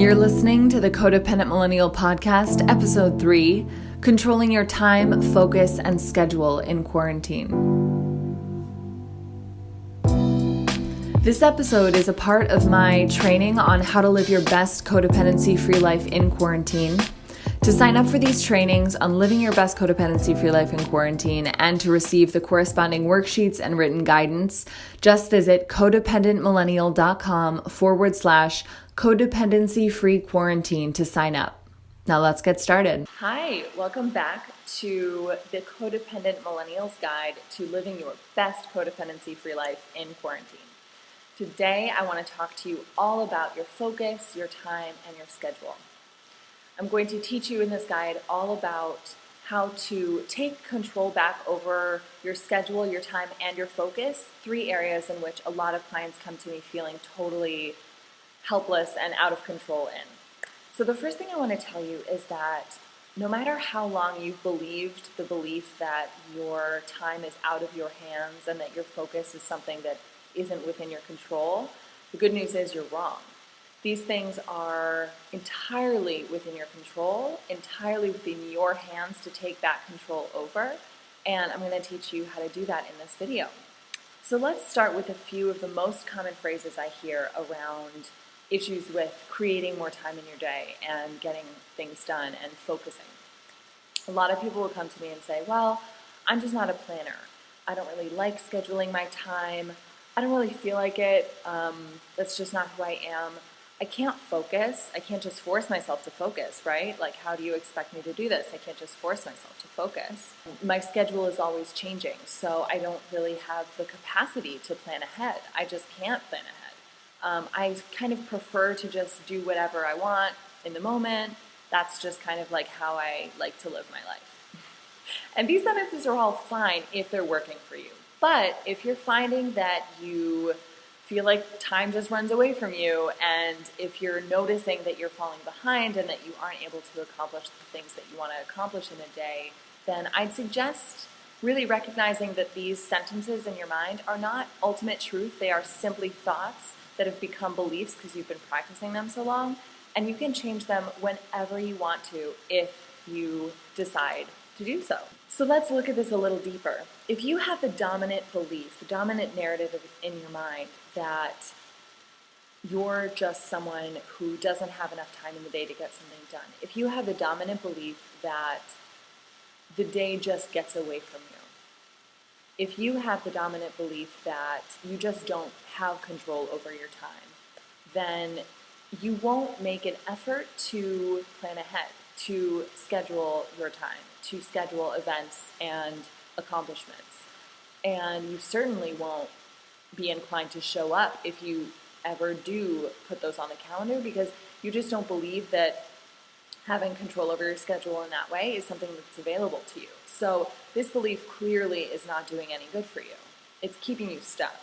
You're listening to the Codependent Millennial Podcast, Episode 3, Controlling Your Time, Focus, and Schedule in Quarantine. This episode is a part of my training on how to live your best codependency-free life in quarantine. To sign up for these trainings on living your best codependency-free life in quarantine and to receive the corresponding worksheets and written guidance, just visit codependentmillennial.com/codependency-free quarantine to sign up. Now let's get started. Hi, welcome back to the Codependent Millennials Guide to living your best codependency-free life in quarantine. Today, I want to talk to you all about your focus, your time, and your schedule. I'm going to teach you in this guide all about how to take control back over your schedule, your time, and your focus, 3 areas in which a lot of clients come to me feeling totally helpless and out of control in. So the first thing I want to tell you is that no matter how long you've believed the belief that your time is out of your hands and that your focus is something that isn't within your control, the good news is you're wrong. These things are entirely within your control, entirely within your hands to take back control over, and I'm going to teach you how to do that in this video. So let's start with a few of the most common phrases I hear around issues with creating more time in your day and getting things done and focusing. A lot of people will come to me and say, well, I'm just not a planner. I don't really like scheduling my time. I don't really feel like it. That's just not who I am. I can't focus. I can't just force myself to focus, right? Like, how do you expect me to do this? I can't just force myself to focus. My schedule is always changing, so I don't really have the capacity to plan ahead. I just can't plan ahead. I kind of prefer to just do whatever I want in the moment. That's just kind of like how I like to live my life. And these sentences are all fine if they're working for you. But if you're finding that you feel like time just runs away from you, and if you're noticing that you're falling behind and that you aren't able to accomplish the things that you want to accomplish in a day, then I'd suggest really recognizing that these sentences in your mind are not ultimate truth. They are simply thoughts that have become beliefs because you've been practicing them so long, and you can change them whenever you want to if you decide to do so. So let's look at this a little deeper. If you have the dominant belief, the dominant narrative in your mind that you're just someone who doesn't have enough time in the day to get something done, if you have the dominant belief that the day just gets away from you, if you have the dominant belief that you just don't have control over your time, then you won't make an effort to plan ahead, to schedule your time, to schedule events and accomplishments. And you certainly won't be inclined to show up if you ever do put those on the calendar, because you just don't believe that having control over your schedule in that way is something that's available to you. So this belief clearly is not doing any good for you. It's keeping you stuck.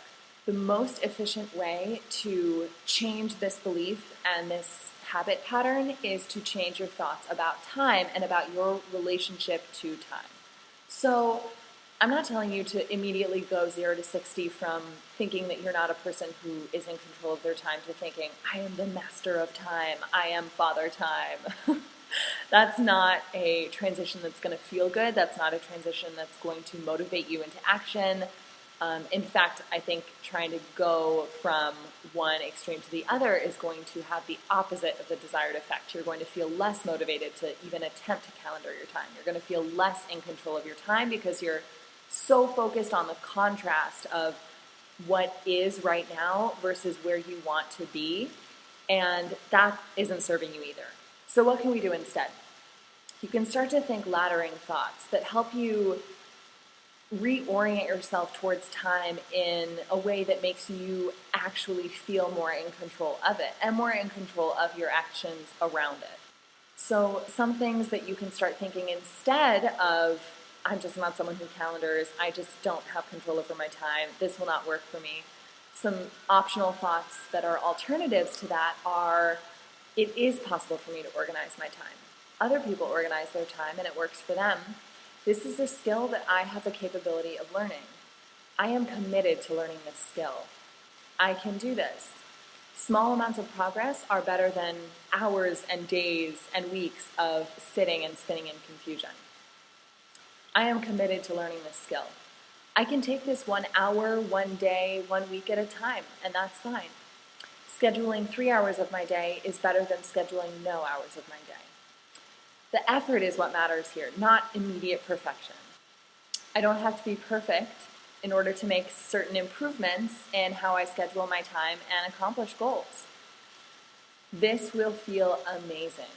The most efficient way to change this belief and this habit pattern is to change your thoughts about time and about your relationship to time. So I'm not telling you to immediately go 0 to 60 from thinking that you're not a person who is in control of their time to thinking, I am the master of time, I am father time. That's not a transition that's going to feel good. That's not a transition that's going to motivate you into action. In fact, I think trying to go from one extreme to the other is going to have the opposite of the desired effect. You're going to feel less motivated to even attempt to calendar your time. You're going to feel less in control of your time because you're so focused on the contrast of what is right now versus where you want to be, and that isn't serving you either. So what can we do instead? You can start to think laddering thoughts that help you reorient yourself towards time in a way that makes you actually feel more in control of it and more in control of your actions around it. So some things that you can start thinking instead of, I'm just not someone who calendars, I just don't have control over my time, this will not work for me. Some optional thoughts that are alternatives to that are, it is possible for me to organize my time. Other people organize their time and it works for them. This is a skill that I have the capability of learning. I am committed to learning this skill. I can do this. Small amounts of progress are better than hours and days and weeks of sitting and spinning in confusion. I am committed to learning this skill. I can take this 1 hour, 1 day, 1 week at a time, and that's fine. Scheduling 3 hours of my day is better than scheduling no hours of my day. The effort is what matters here, not immediate perfection. I don't have to be perfect in order to make certain improvements in how I schedule my time and accomplish goals. This will feel amazing.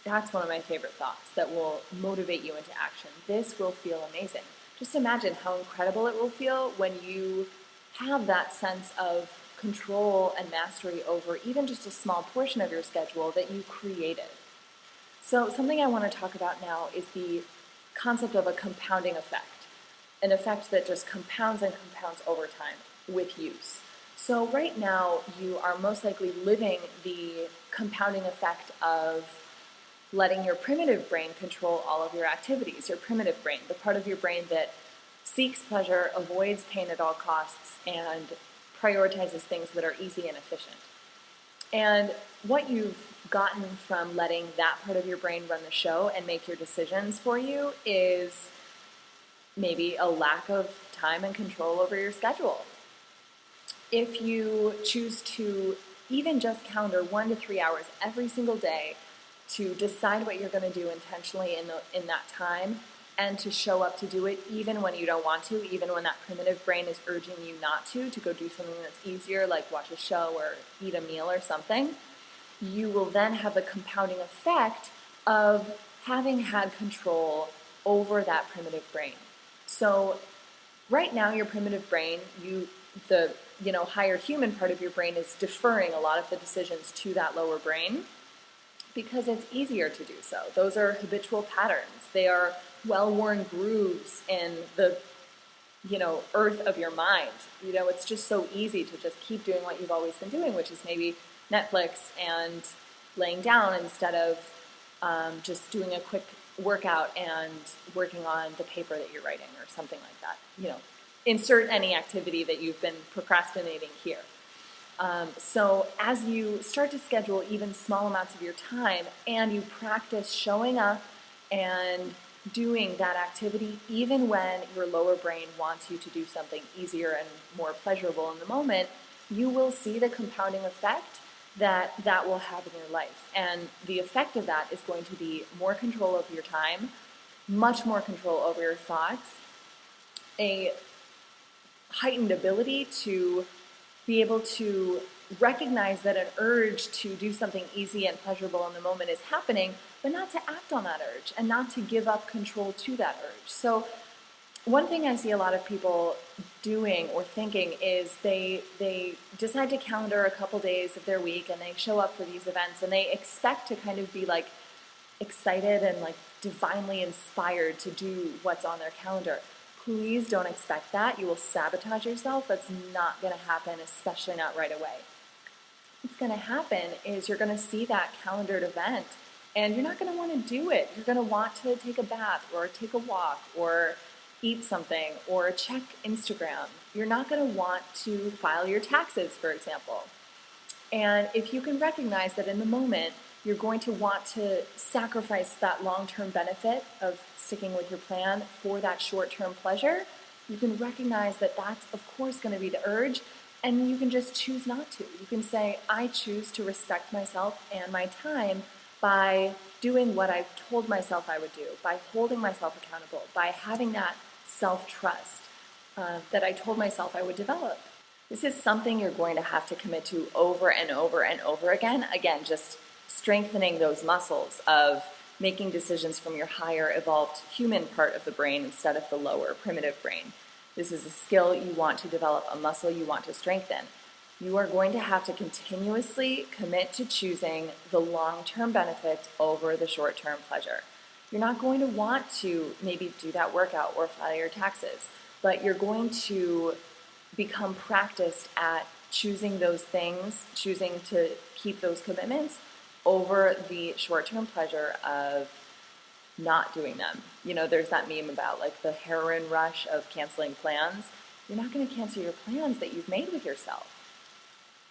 That's one of my favorite thoughts that will motivate you into action. This will feel amazing. Just imagine how incredible it will feel when you have that sense of control and mastery over even just a small portion of your schedule that you created. So something I want to talk about now is the concept of a compounding effect, an effect that just compounds and compounds over time with use. So right now you are most likely living the compounding effect of letting your primitive brain control all of your activities. Your primitive brain, the part of your brain that seeks pleasure, avoids pain at all costs, and prioritizes things that are easy and efficient. And what you've gotten from letting that part of your brain run the show and make your decisions for you is maybe a lack of time and control over your schedule. If you choose to even just calendar 1 to 3 hours every single day to decide what you're going to do intentionally in that time, and to show up to do it even when you don't want to, even when that primitive brain is urging you not to go do something that's easier, like watch a show or eat a meal or something, you will then have the compounding effect of having had control over that primitive brain. So right now, your primitive brain, the higher human part of your brain is deferring a lot of the decisions to that lower brain because it's easier to do so. Those are habitual patterns. They are well-worn grooves in the, earth of your mind. It's just so easy to just keep doing what you've always been doing, which is maybe Netflix and laying down instead of just doing a quick workout and working on the paper that you're writing or something like that. Insert any activity that you've been procrastinating here. So as you start to schedule even small amounts of your time and you practice showing up and doing that activity even when your lower brain wants you to do something easier and more pleasurable in the moment, you will see the compounding effect that will have in your life. And the effect of that is going to be more control over your time, much more control over your thoughts, a heightened ability to be able to recognize that an urge to do something easy and pleasurable in the moment is happening, but not to act on that urge and not to give up control to that urge. So one thing I see a lot of people doing or thinking is they decide to calendar a couple days of their week and they show up for these events and they expect to kind of be like excited and like divinely inspired to do what's on their calendar. Please don't expect that. You will sabotage yourself. That's not going to happen, especially not right away. What's going to happen is you're going to see that calendared event and you're not going to want to do it. You're going to want to take a bath or take a walk or eat something or check Instagram. You're not going to want to file your taxes, for example. And if you can recognize that in the moment, you're going to want to sacrifice that long-term benefit of sticking with your plan for that short-term pleasure, you can recognize that that's, of course, going to be the urge, and you can just choose not to. You can say, I choose to respect myself and my time by doing what I told myself I would do, by holding myself accountable, by having that self-trust that I told myself I would develop. This is something you're going to have to commit to over and over and over again. Again, just strengthening those muscles of making decisions from your higher evolved human part of the brain instead of the lower primitive brain. This is a skill you want to develop, a muscle you want to strengthen. You are going to have to continuously commit to choosing the long-term benefits over the short-term pleasure. You're not going to want to maybe do that workout or file your taxes, but you're going to become practiced at choosing those things, choosing to keep those commitments over the short-term pleasure of not doing them. There's that meme about like the heroin rush of canceling plans. You're not going to cancel your plans that you've made with yourself.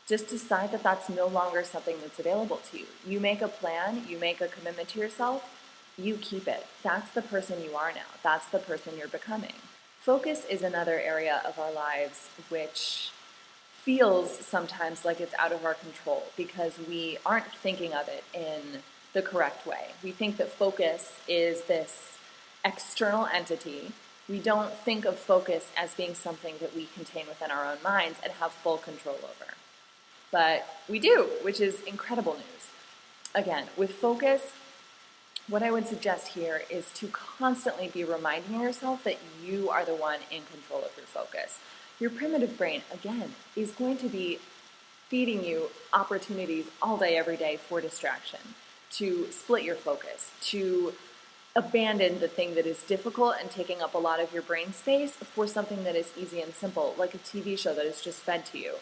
Just decide that that's no longer something that's available to you. You make a plan, you make a commitment to yourself, you keep it. That's the person you are now. That's the person you're becoming. Focus is another area of our lives which feels sometimes like it's out of our control because we aren't thinking of it in the correct way. We think that focus is this external entity. We don't think of focus as being something that we contain within our own minds and have full control over. But we do, which is incredible news. Again, with focus, what I would suggest here is to constantly be reminding yourself that you are the one in control of your focus. Your primitive brain, again, is going to be feeding you opportunities all day, every day for distraction, to split your focus, to abandon the thing that is difficult and taking up a lot of your brain space for something that is easy and simple, like a TV show that is just fed to you.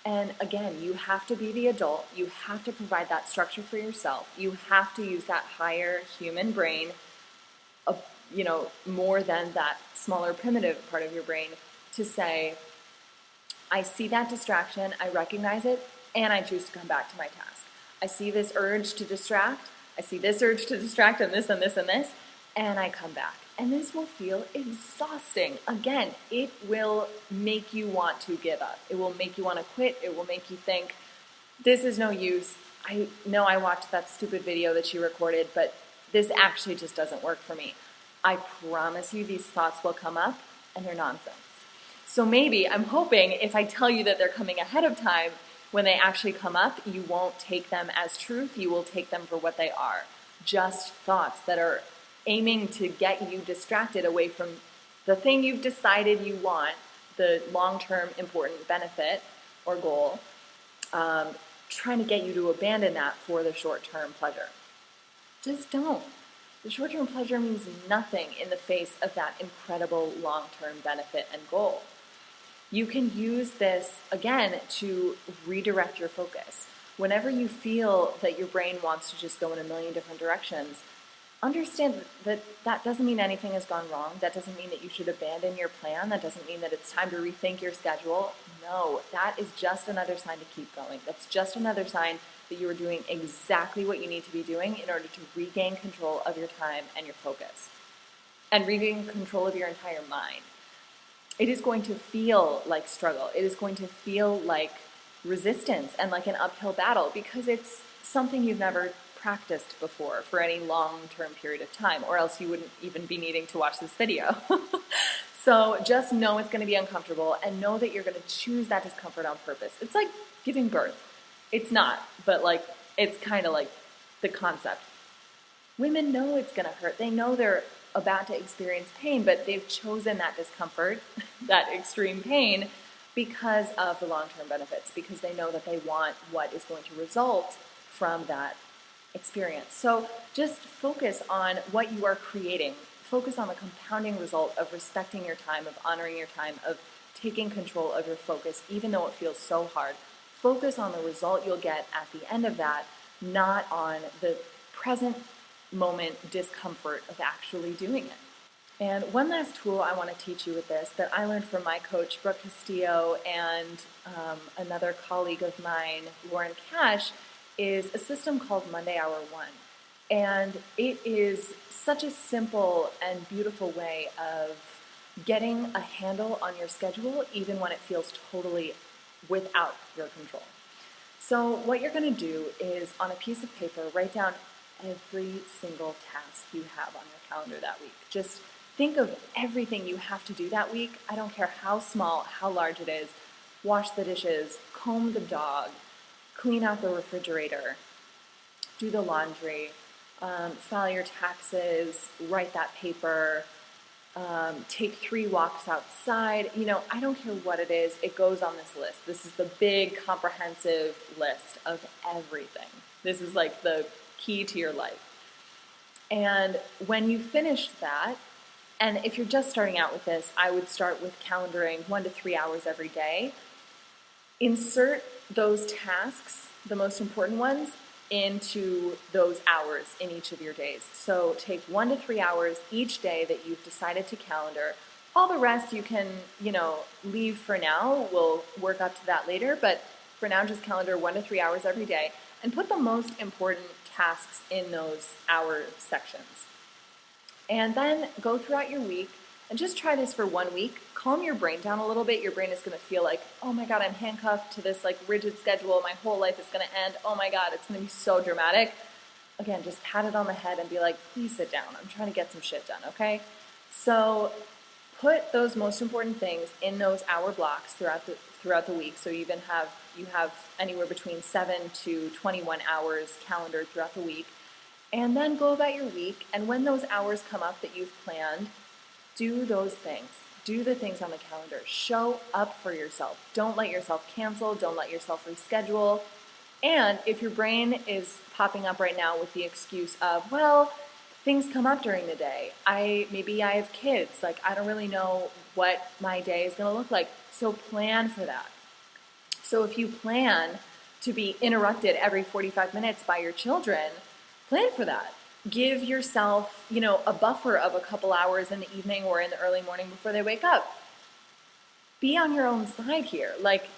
And again, you have to be the adult. You have to provide that structure for yourself. You have to use that higher human brain, more than that smaller primitive part of your brain to say, I see that distraction, I recognize it, and I choose to come back to my task. I see this urge to distract, I see this urge to distract and this and this and this, and I come back. And this will feel exhausting. Again, it will make you want to give up. It will make you want to quit. It will make you think, this is no use. I know I watched that stupid video that you recorded, but this actually just doesn't work for me. I promise you these thoughts will come up, and they're nonsense. So maybe, I'm hoping, if I tell you that they're coming ahead of time, when they actually come up, you won't take them as truth. You will take them for what they are. Just thoughts that are aiming to get you distracted away from the thing you've decided you want, the long-term important benefit or goal, trying to get you to abandon that for the short-term pleasure. Just don't. The short-term pleasure means nothing in the face of that incredible long-term benefit and goal. You can use this, again, to redirect your focus. Whenever you feel that your brain wants to just go in a million different directions, understand that that doesn't mean anything has gone wrong. That doesn't mean that you should abandon your plan. That doesn't mean that it's time to rethink your schedule. No, that is just another sign to keep going. That's just another sign that you are doing exactly what you need to be doing in order to regain control of your time and your focus and regain control of your entire mind. It is going to feel like struggle. It is going to feel like resistance and like an uphill battle because it's something you've never practiced before for any long-term period of time, or else you wouldn't even be needing to watch this video. So just know it's going to be uncomfortable and know that you're going to choose that discomfort on purpose. It's like giving birth. It's not, but it's kind of like the concept. Women know it's going to hurt. They know they're about to experience pain, but they've chosen that discomfort, that extreme pain, because of the long-term benefits, because they know that they want what is going to result from that experience. So just focus on what you are creating. Focus on the compounding result of respecting your time, of honoring your time, of taking control of your focus, even though it feels so hard. Focus on the result you'll get at the end of that, not on the present moment discomfort of actually doing it. And one last tool I want to teach you with this that I learned from my coach, Brooke Castillo, and another colleague of mine, Lauren Cash, is a system called Monday Hour One. And it is such a simple and beautiful way of getting a handle on your schedule, even when it feels totally without your control. So what you're going to do is, on a piece of paper, write down every single task you have on your calendar that week. Just think of everything you have to do that week. I don't care how small, how large it is. Wash the dishes, comb the dog, clean out the refrigerator, do the laundry, file your taxes, write that paper, take 3 walks outside. I don't care what it is. It goes on this list. This is the big, comprehensive list of everything. This is like the key to your life. And when you finish that, and if you're just starting out with this, I would start with calendaring 1 to 3 hours every day. Insert those tasks, the most important ones, into those hours in each of your days. So take 1 to 3 hours each day that you've decided to calendar. All the rest you can, leave for now. We'll work up to that later, but For now, just calendar 1 to 3 hours every day and put the most important tasks in those hour sections. And then go throughout your week and just try this for 1 week. Calm your brain down a little bit. Your brain is going to feel like, oh my God, I'm handcuffed to this like rigid schedule. My whole life is going to end. Oh my God, it's going to be so dramatic. Again, just pat it on the head and be like, please sit down. I'm trying to get some shit done, okay? So put those most important things in those hour blocks throughout the week. So you have anywhere between 7 to 21 hours calendared throughout the week. And then go about your week. And when those hours come up that you've planned, do those things. Do the things on the calendar. Show up for yourself. Don't let yourself cancel. Don't let yourself reschedule. And if your brain is popping up right now with the excuse of, well, things come up during the day. Maybe I have kids. Like, I don't really know what my day is going to look like. So plan for that. So if you plan to be interrupted every 45 minutes by your children, plan for that. Give yourself, a buffer of a couple hours in the evening or in the early morning before they wake up. Be on your own side here. Like,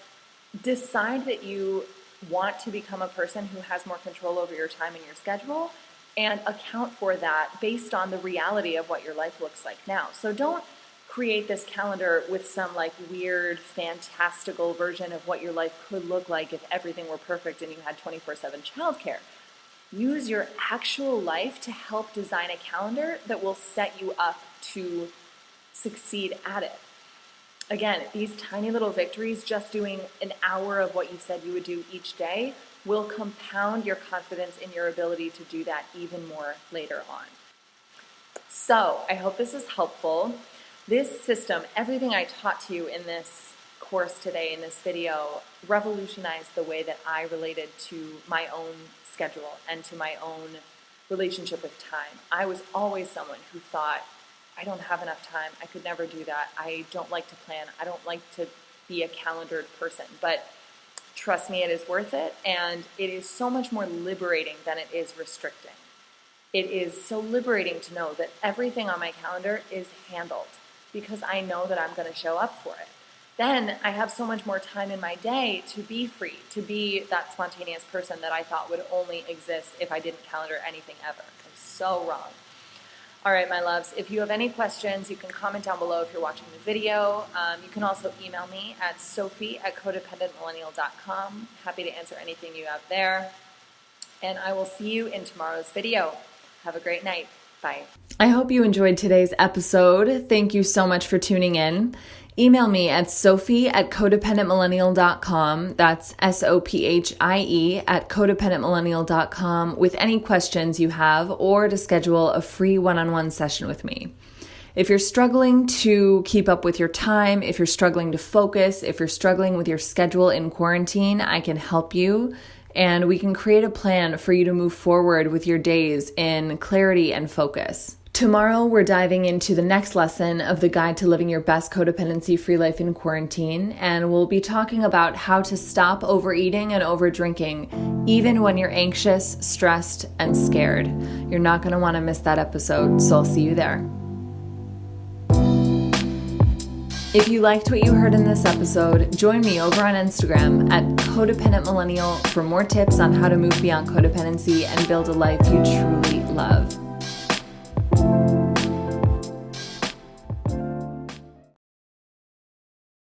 decide that you want to become a person who has more control over your time and your schedule, and account for that based on the reality of what your life looks like now. So don't create this calendar with some like weird, fantastical version of what your life could look like if everything were perfect and you had 24/7 childcare. Use your actual life to help design a calendar that will set you up to succeed at it. Again, these tiny little victories, just doing an hour of what you said you would do each day, will compound your confidence in your ability to do that even more later on. So I hope this is helpful. This system, everything I taught to you in this course today, in this video, revolutionized the way that I related to my own schedule and to my own relationship with time. I was always someone who thought, I don't have enough time. I could never do that. I don't like to plan. I don't like to be a calendared person. But trust me, it is worth it. And it is so much more liberating than it is restricting. It is so liberating to know that everything on my calendar is handled because I know that I'm going to show up for it. Then I have so much more time in my day to be free, to be that spontaneous person that I thought would only exist if I didn't calendar anything ever. I'm so wrong. All right, my loves, if you have any questions, you can comment down below if you're watching the video. You can also email me at sophie@codependentmillennial.com. Happy to answer anything you have there. And I will see you in tomorrow's video. Have a great night. Bye. I hope you enjoyed today's episode. Thank you so much for tuning in. Email me at sophie@codependentmillennial.com. That's SOPHIE @codependentmillennial.com with any questions you have or to schedule a free one-on-one session with me. If you're struggling to keep up with your time, if you're struggling to focus, if you're struggling with your schedule in quarantine, I can help you. And we can create a plan for you to move forward with your days in clarity and focus. Tomorrow, we're diving into the next lesson of the Guide to Living Your Best Codependency-Free Life in Quarantine, and we'll be talking about how to stop overeating and overdrinking, even when you're anxious, stressed, and scared. You're not going to want to miss that episode, so I'll see you there. If you liked what you heard in this episode, join me over on Instagram at Codependent Millennial for more tips on how to move beyond codependency and build a life you truly love.